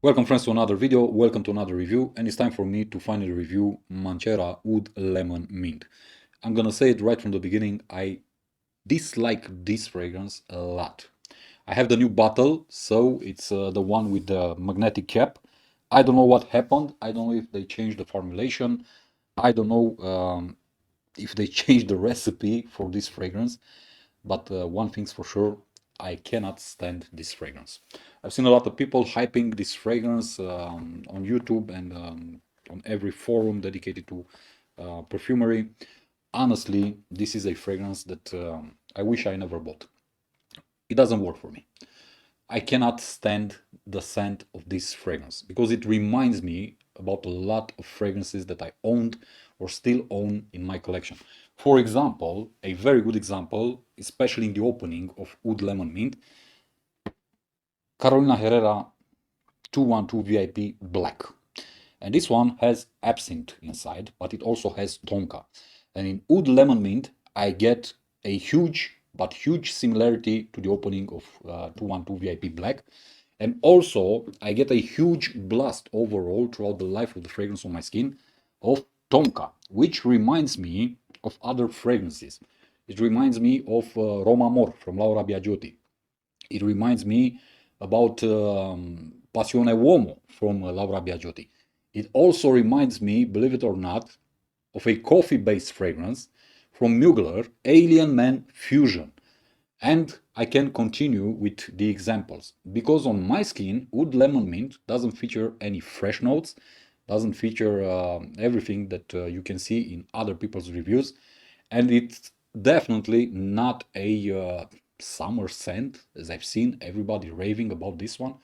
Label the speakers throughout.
Speaker 1: Welcome friends to another video, welcome to another review, and it's time for me to finally review Mancera Aoud Lemon Mint. I'm gonna say it right from the beginning, I dislike this fragrance a lot. I have the new bottle, so it's the one with the magnetic cap. I don't know what happened, I don't know if they changed the formulation, I don't know if they changed the recipe for this fragrance, but one thing's for sure, I cannot stand this fragrance. I've seen a lot of people hyping this fragrance on YouTube and on every forum dedicated to perfumery. Honestly, this is a fragrance that I wish I never bought. It doesn't work for me. I cannot stand the scent of this fragrance because it reminds me about a lot of fragrances that I owned or still own in my collection. For example, a very good example, especially in the opening of Oud Lemon Mint, Carolina Herrera 212 VIP Black. And this one has absinthe inside, but it also has tonka. And in Oud Lemon Mint, I get a huge similarity to the opening of 212 VIP Black. And also, I get a huge blast overall throughout the life of the fragrance on my skin of tonka, which reminds me of other fragrances. It reminds me of Roma Amor from Laura Biagiotti. It reminds me about Passione Uomo from Laura Biagiotti. It also reminds me, believe it or not, of a coffee-based fragrance from Mugler, Alien Man Fusion. And I can continue with the examples. Because on my skin, Oud Lemon Mint doesn't feature any fresh notes, doesn't feature everything that you can see in other people's reviews. And it's definitely not a summer scent, as I've seen everybody raving about this one.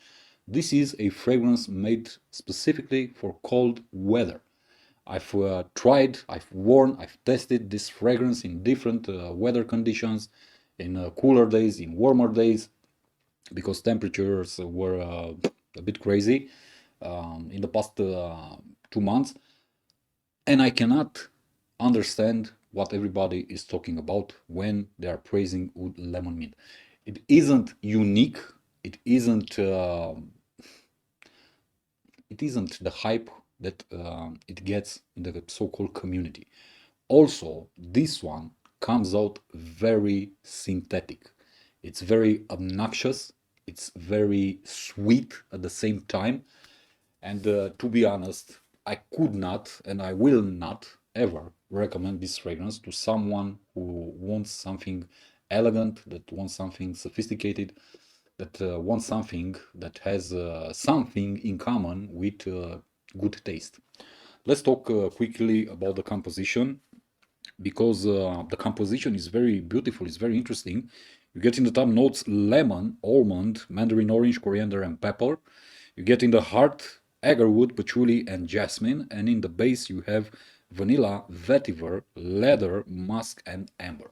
Speaker 1: This is a fragrance made specifically for cold weather. I've tried, I've worn, I've tested this fragrance in different weather conditions, in cooler days, in warmer days, because temperatures were a bit crazy in the past 2 months. And I cannot understand what everybody is talking about when they are praising Oud Lemon Mint. It isn't unique. It isn't. It isn't the hype that it gets in the so-called community. Also, this one comes out very synthetic. It's very obnoxious. It's very sweet at the same time. And to be honest, I could not and I will not ever recommend this fragrance to someone who wants something elegant, that wants something sophisticated, that wants something that has something in common with good taste. Let's talk quickly about the composition because the composition is very beautiful, it's very interesting. You get in the top notes lemon, almond, mandarin orange, coriander, and pepper. You get in the heart agarwood, patchouli, and jasmine, and in the base you have vanilla, vetiver, leather, musk, and amber.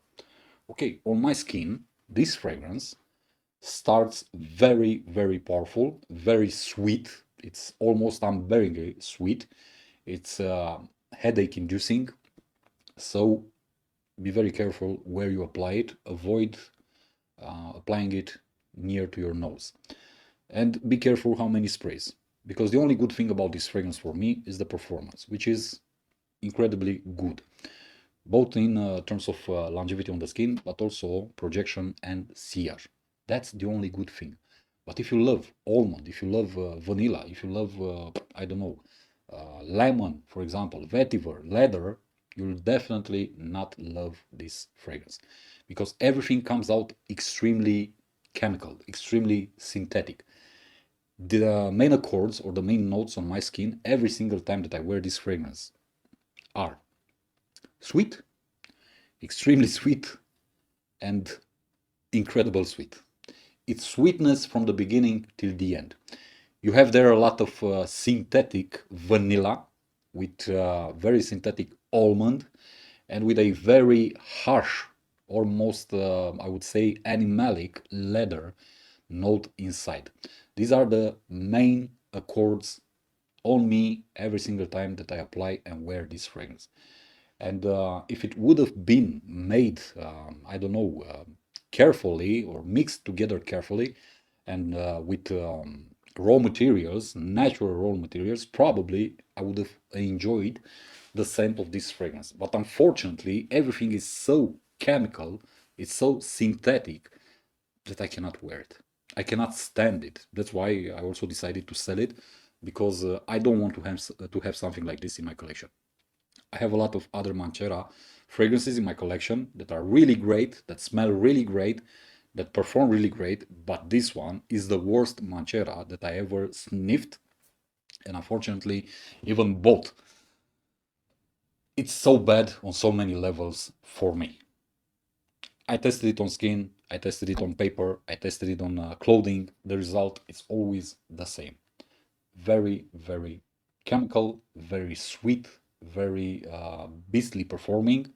Speaker 1: Okay, on my skin, this fragrance starts very powerful, very sweet. It's almost unbearably sweet. It's headache inducing. So be very careful where you apply it. Avoid applying it near to your nose. And be careful how many sprays. Because the only good thing about this fragrance for me is the performance, which is incredibly good. Both in terms of longevity on the skin, but also projection and CR. That's the only good thing. But if you love almond, if you love vanilla, if you love, I don't know, lemon, for example, vetiver, leather, you'll definitely not love this fragrance because everything comes out extremely chemical, extremely synthetic. The main accords or the main notes on my skin every single time that I wear this fragrance are sweet, extremely sweet, and incredible sweet. It's sweetness from the beginning till the end. You have there a lot of synthetic vanilla with very synthetic almond and with a very harsh, almost I would say animalic leather note inside. These are the main accords on me every single time that I apply and wear this fragrance. And if it would have been made, I don't know, carefully or mixed together carefully and with raw materials, natural raw materials, probably I would have enjoyed the scent of this fragrance. But unfortunately, everything is so chemical, it's so synthetic that I cannot wear it. I cannot stand it. That's why I also decided to sell it, because I don't want to have something like this in my collection. I have a lot of other Mancera fragrances in my collection that are really great, that smell really great, that perform really great, but this one is the worst Mancera that I ever sniffed and unfortunately even bought. It's so bad on so many levels for me. I tested it on skin, I tested it on paper, I tested it on clothing. The result is always the same. Very, very chemical, very sweet, very beastly performing.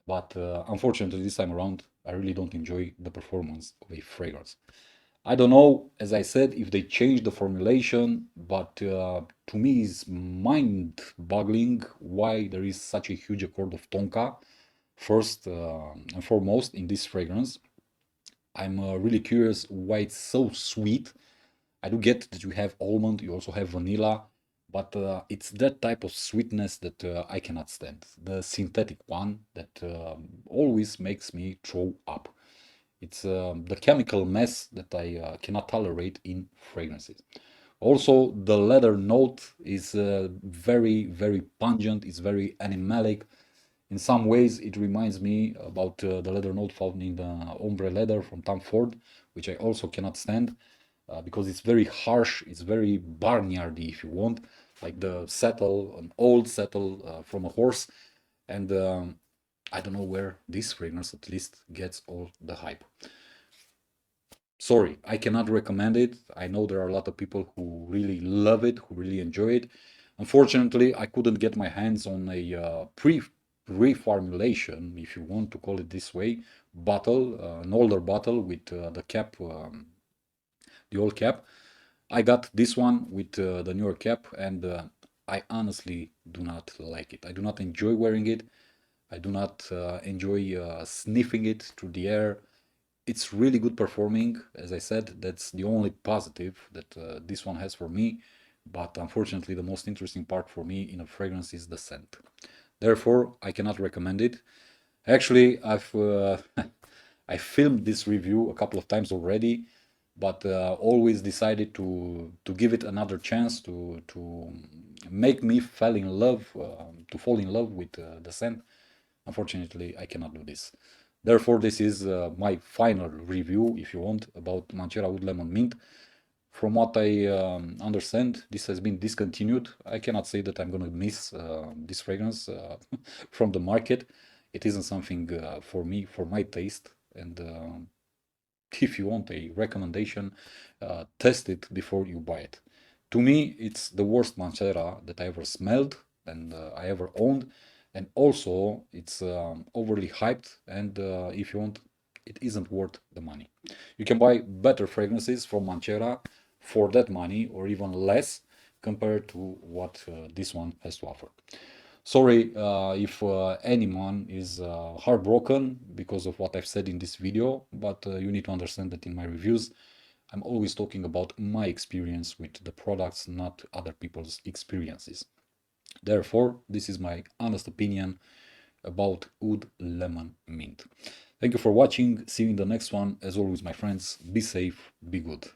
Speaker 1: But unfortunately, this time around, I really don't enjoy the performance of a fragrance. I don't know, as I said, if they changed the formulation, but to me it's mind-boggling why there is such a huge accord of tonka, first and foremost, in this fragrance. I'm really curious why it's so sweet. I do get that you have almond, you also have vanilla, but it's that type of sweetness that I cannot stand. The synthetic one that always makes me throw up. It's the chemical mess that I cannot tolerate in fragrances. Also, the leather note is very, very pungent. It's very animalic. In some ways, it reminds me about the leather note found in the ombre leather from Tom Ford, which I also cannot stand because it's very harsh. It's very barnyardy, if you want, like the saddle, an old saddle from a horse. And I don't know where this fragrance at least gets all the hype. Sorry, I cannot recommend it. I know there are a lot of people who really love it, who really enjoy it. Unfortunately, I couldn't get my hands on a reformulation, if you want to call it this way, bottle, an older bottle with the cap, the old cap. I got this one with the newer cap, and I honestly do not like it. I do not enjoy wearing it. I do not enjoy sniffing it through the air. It's really good performing. As I said, that's the only positive that this one has for me. But unfortunately, the most interesting part for me in a fragrance is the scent. Therefore, I cannot recommend it. Actually, I've I filmed this review a couple of times already, but always decided to give it another chance to make me fall in love with the scent. Unfortunately, I cannot do this. Therefore, this is my final review, if you want, about Mancera Aoud Lemon Mint. From what I understand, this has been discontinued. I cannot say that I'm going to miss this fragrance from the market. It isn't something for me, for my taste. And if you want a recommendation, test it before you buy it. To me, it's the worst Mancera that I ever smelled and I ever owned. And also, it's overly hyped. And if you want, it isn't worth the money. You can buy better fragrances from Mancera for that money or even less compared to what this one has to offer. Sorry if anyone is heartbroken because of what I've said in this video, but you need to understand that in my reviews, I'm always talking about my experience with the products, not other people's experiences. Therefore, this is my honest opinion about Oud Lemon Mint. Thank you for watching. See you in the next one. As always, my friends, be safe, be good.